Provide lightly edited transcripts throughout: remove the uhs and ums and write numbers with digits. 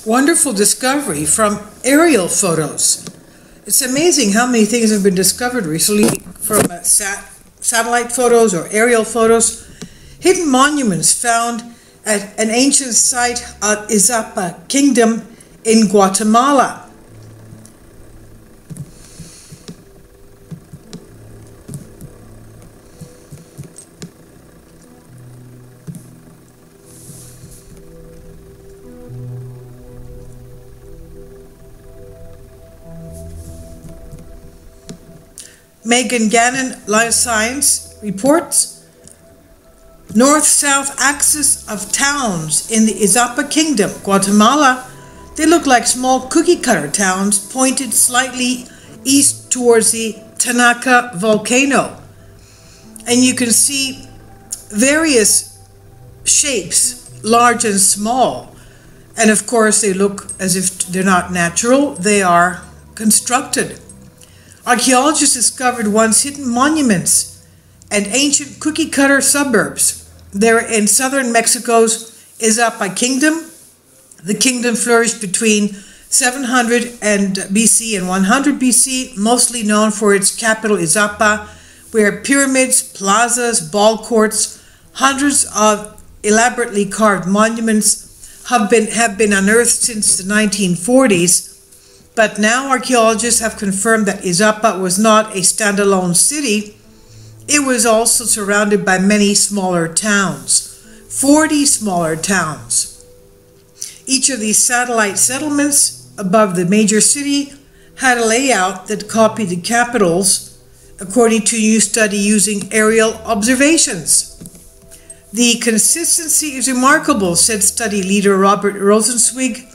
wonderful discovery from aerial photos. It's amazing how many things have been discovered recently from satellite photos or aerial photos. Hidden monuments found at an ancient site at Izapa Kingdom in Guatemala. Megan Gannon, Life Science reports, north-south axis of towns in the Izapa Kingdom, Guatemala. They look like small cookie-cutter towns pointed slightly east towards the Tanaka volcano. And you can see various shapes, large and small. And of course, they look as if they're not natural, they are constructed. Archaeologists discovered once hidden monuments and ancient cookie-cutter suburbs. They're in southern Mexico's Izapa Kingdom. The kingdom flourished between 700 BC and 100 BC, mostly known for its capital Izapa, where pyramids, plazas, ball courts, hundreds of elaborately carved monuments have been unearthed since the 1940s. But now archaeologists have confirmed that Izapa was not a standalone city. It was also surrounded by many smaller towns, 40 smaller towns. Each of these satellite settlements above the major city had a layout that copied the capitals, according to a new study using aerial observations. The consistency is remarkable, said study leader Robert Rosenzweig.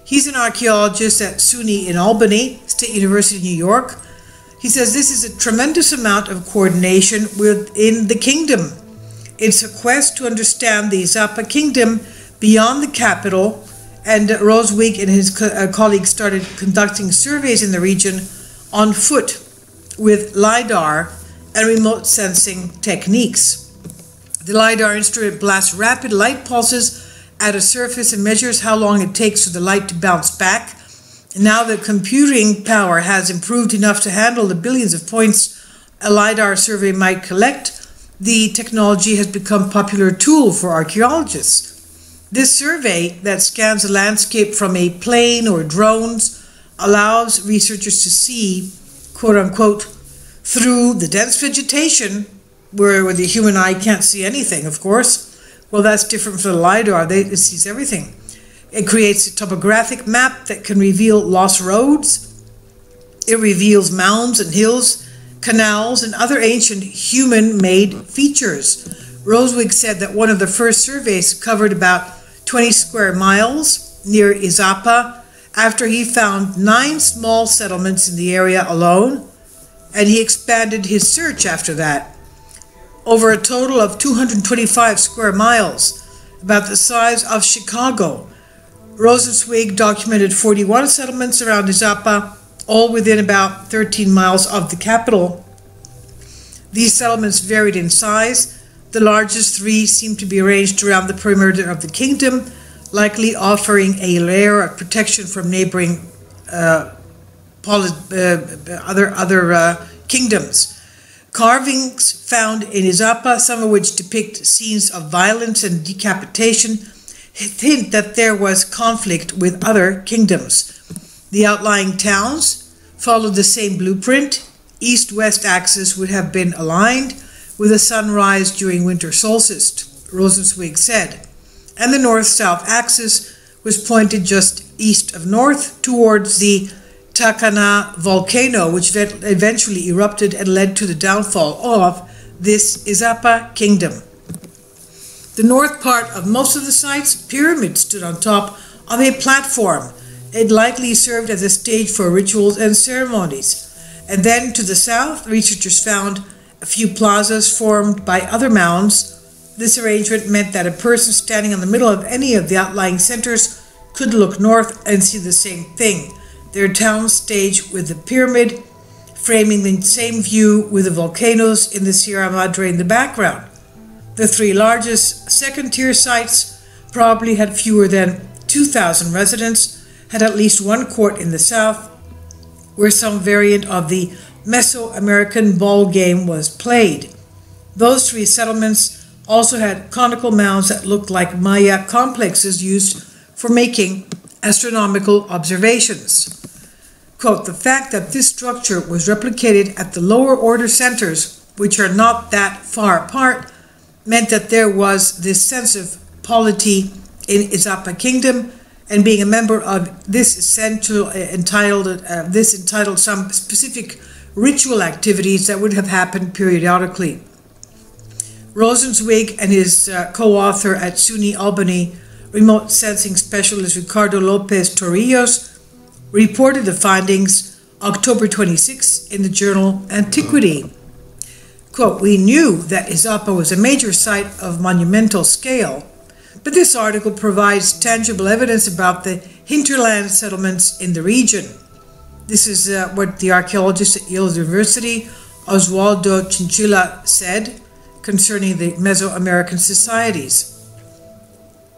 He's an archaeologist at SUNY in Albany, State University of New York. He says this is a tremendous amount of coordination within the kingdom. It's a quest to understand the Izapa Kingdom beyond the capital, and Rosenzweig and his colleagues started conducting surveys in the region on foot with LiDAR and remote sensing techniques. The LiDAR instrument blasts rapid light pulses at a surface and measures how long it takes for the light to bounce back. And now the computing power has improved enough to handle the billions of points a LiDAR survey might collect. The technology has become a popular tool for archaeologists. This survey that scans the landscape from a plane or drones allows researchers to see, quote unquote, through the dense vegetation where the human eye can't see anything, of course. Well, that's different from the LiDAR. It sees everything. It creates a topographic map that can reveal lost roads. It reveals mounds and hills, canals, and other ancient human-made features. Rosenzweig said that one of the first surveys covered about 20 square miles near Izapa after he found 9 small settlements in the area alone, and he expanded his search after that. Over a total of 225 square miles, about the size of Chicago. Rosenzweig documented 41 settlements around Izapa, all within about 13 miles of the capital. These settlements varied in size. The largest 3 seemed to be arranged around the perimeter of the kingdom, likely offering a layer of protection from neighboring other kingdoms. Carvings found in Izapa, some of which depict scenes of violence and decapitation, hint that there was conflict with other kingdoms. The outlying towns followed the same blueprint. East-west axis would have been aligned with a sunrise during winter solstice, Rosenzweig said, and the north-south axis was pointed just east of north towards the Takana volcano, which eventually erupted and led to the downfall of this Izapa kingdom. The north part of most of the sites, pyramids stood on top of a platform. It likely served as a stage for rituals and ceremonies. And then to the south, researchers found a few plazas formed by other mounds. This arrangement meant that a person standing in the middle of any of the outlying centers could look north and see the same thing. Their town stage with the pyramid, framing the same view with the volcanoes in the Sierra Madre in the background. The 3 largest second-tier sites probably had fewer than 2,000 residents, had at least one court in the south where some variant of the Mesoamerican ball game was played. Those three settlements also had conical mounds that looked like Maya complexes used for making astronomical observations. Quote, the fact that this structure was replicated at the lower order centers, which are not that far apart, meant that there was this sense of polity in Izapa Kingdom, and being a member of this entitled some specific ritual activities that would have happened periodically. Rosenzweig and his co-author at SUNY Albany, remote sensing specialist Ricardo Lopez Torrijos, reported the findings October 26 in the journal Antiquity. Quote, we knew that Izapa was a major site of monumental scale, but this article provides tangible evidence about the hinterland settlements in the region. This is what the archaeologist at Yale University, Oswaldo Chinchilla, said concerning the Mesoamerican societies.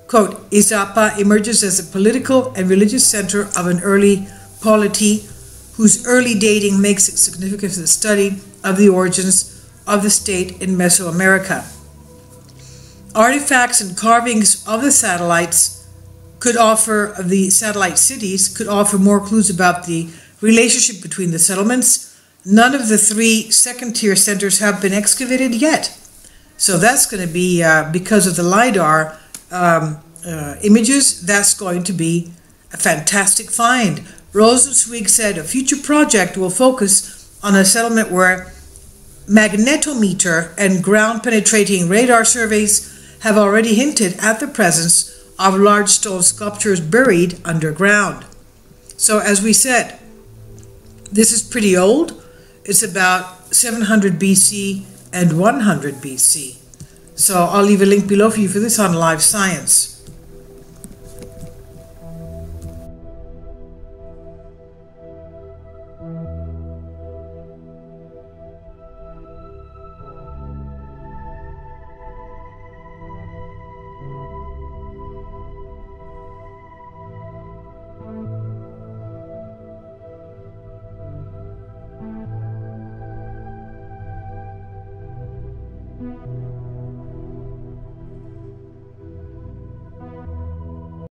Quote, Izapa emerges as a political and religious center of an early polity whose early dating makes it significant to the study of the origins of the state in Mesoamerica. Artifacts and carvings of the satellite cities could offer more clues about the relationship between the settlements. None of the three second-tier centers have been excavated yet. So that's going to be, because of the LiDAR images, that's going to be a fantastic find. Rosenzweig said a future project will focus on a settlement where magnetometer and ground-penetrating radar surveys have already hinted at the presence of large stone sculptures buried underground. So as we said, this is pretty old. It's about 700 BC and 100 BC. So I'll leave a link below for you for this on Live Science.